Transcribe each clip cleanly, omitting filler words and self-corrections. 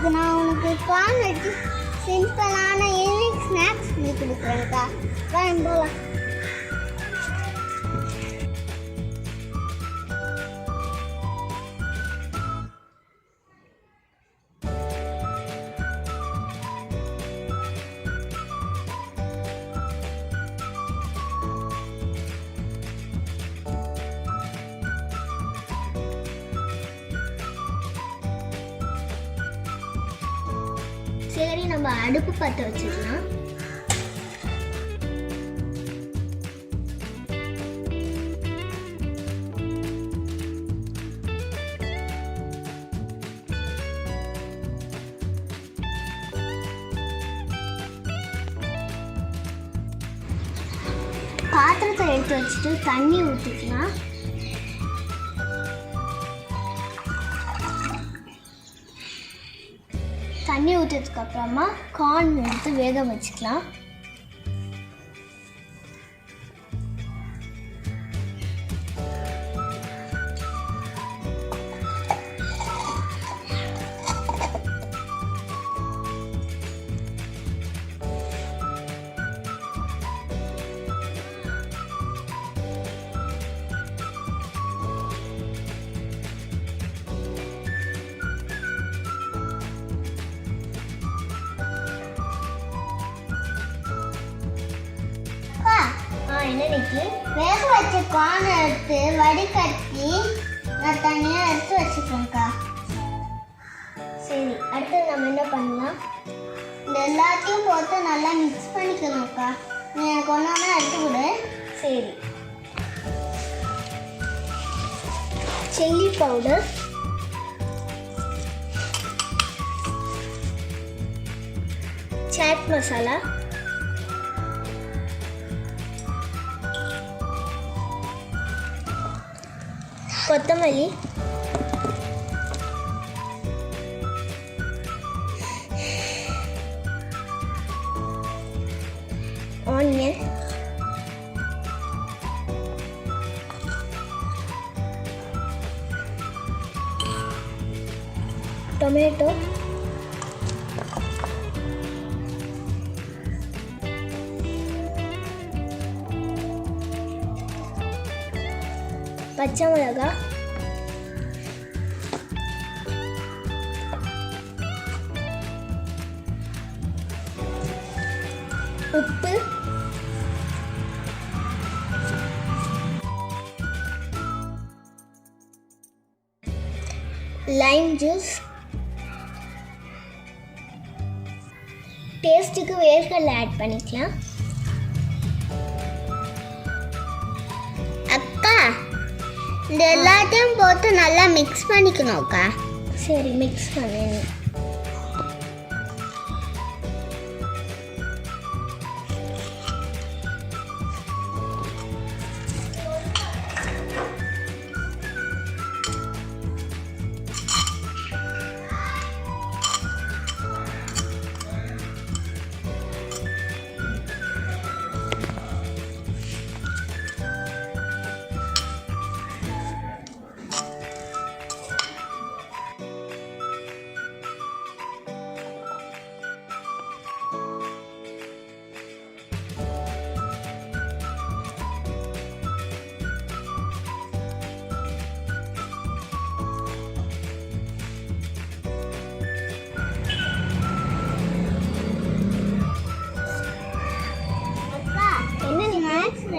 அதுக்கு நான் உனக்கு கார்ன் வச்சு சிம்பிளான ஈவினிங் ஸ்நாக்ஸ் நீ கொடுக்குறேன்க்கா. போகலாம். சரி, நம்ம அடுப்பு பற்ற வச்சுக்கலாம். பாத்திரத்தை எடுத்து வச்சுட்டு தண்ணி ஊற்றிக்கலாம். தண்ணி ஊற்றதுக்கு அப்புறமா கார்ன் எடுத்து வேக வச்சுக்கலாம். இன்னைக்கு வேக வச்ச கார்ன் எடுத்து வடிகட்டி நான் தனியாக எடுத்து வச்சுக்கேன்க்கா. சரி, அடுத்து நம்ம என்ன பண்ணலாம்? இந்த எல்லாத்தையும் போட்டு நல்லா மிக்ஸ் பண்ணிக்கணும்க்கா. நீ எனக்கு ஒன்றா எடுத்து கொடு. சரி, சில்லி பவுடர், சாட் மசாலா, கொத்தமல்லி, ஆனியன், டொமேட்டோ, பச்சை மிளகாய், உப்பு, லைம் ஜூஸ், டேஸ்ட்டுக்கு வேர்க்கடலை ஆட் பண்ணிக்கலாம். அக்கா, இந்த எல்லாத்தையும் போட்டு நல்லா மிக்ஸ் பண்ணிக்கணும்க்கா. சரி, மிக்ஸ் பண்ணு.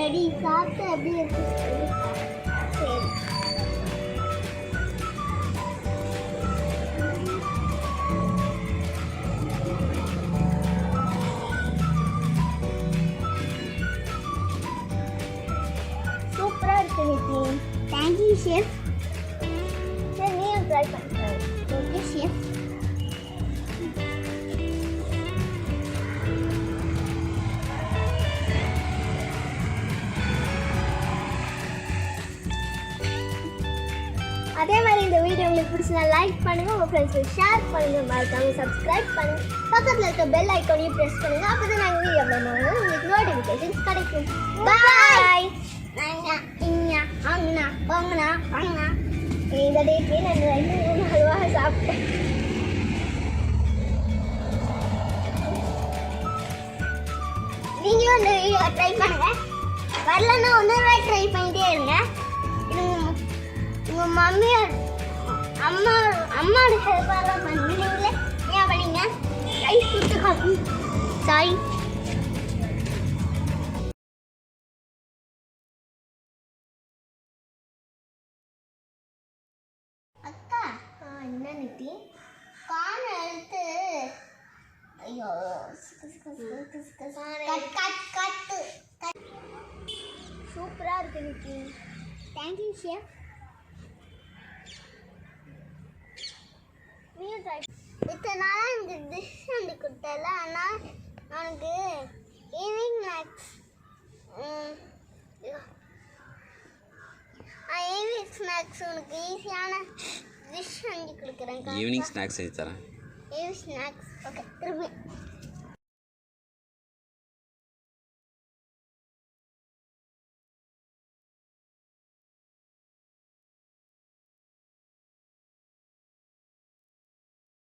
ரெடி, சாப்பிட்டு எப்படி இருக்கு? சரி, சூப்பரா இருக்கு நிதின். Thank you chef. சரி, நீயும் ட்ரை பண்ணு. Okay chef. அதே மாதிரி இந்த வீடியோ உங்களுக்கு பிடிச்சா லைக் பண்ணுங்க, உங்க ஃப்ரெண்ட்ஸ்க்கு ஷேர் பண்ணுங்க, மறக்காம சப்ஸ்கிரைப் பண்ணுங்க, பக்கத்துல இருக்க பெல் ஐகானையும் பிரஸ் பண்ணுங்க. அப்பதான் நாங்க வீடியோ அப்லோட் பண்ணுவோம் உங்களுக்கு நோட்டிஃபிகேஷன்ஸ் கிடைக்கும். பாய். இந்த டேட்லயே நான் 2 3 ஹல்வா சாப்பிட்டேன். நீங்களும் இந்த வீடியோ ட்ரை பண்ணுங்க. வரலன்னா ஒன்றுமே ட்ரை பண்ணிட்டே இருங்க. உங்கள் மம்மியோட அம்மாவோட ஹெல்ப்பாலாம் பண்ணுவீங்களே ஏன் பண்ணீங்க ரைஸ் சுட்டு சாரி. அக்கா என்ன நித்தி கான் எடுத்து ஐயோ சூப்பராக இருக்கு நித்தி. Thank you chef. இத்தனை நாளாக எனக்கு டிஷ் வந்து கொடுத்தல, ஆனால் எனக்கு ஈவினிங் ஸ்நாக்ஸ் உனக்கு ஈஸியான டிஷ் செஞ்சு கொடுக்குறேன். ஈவினிங் ஸ்நாக்ஸ் செஞ்சு தரேன். ஈவினிங் ஸ்நாக்ஸ் ஓகே திரும்பி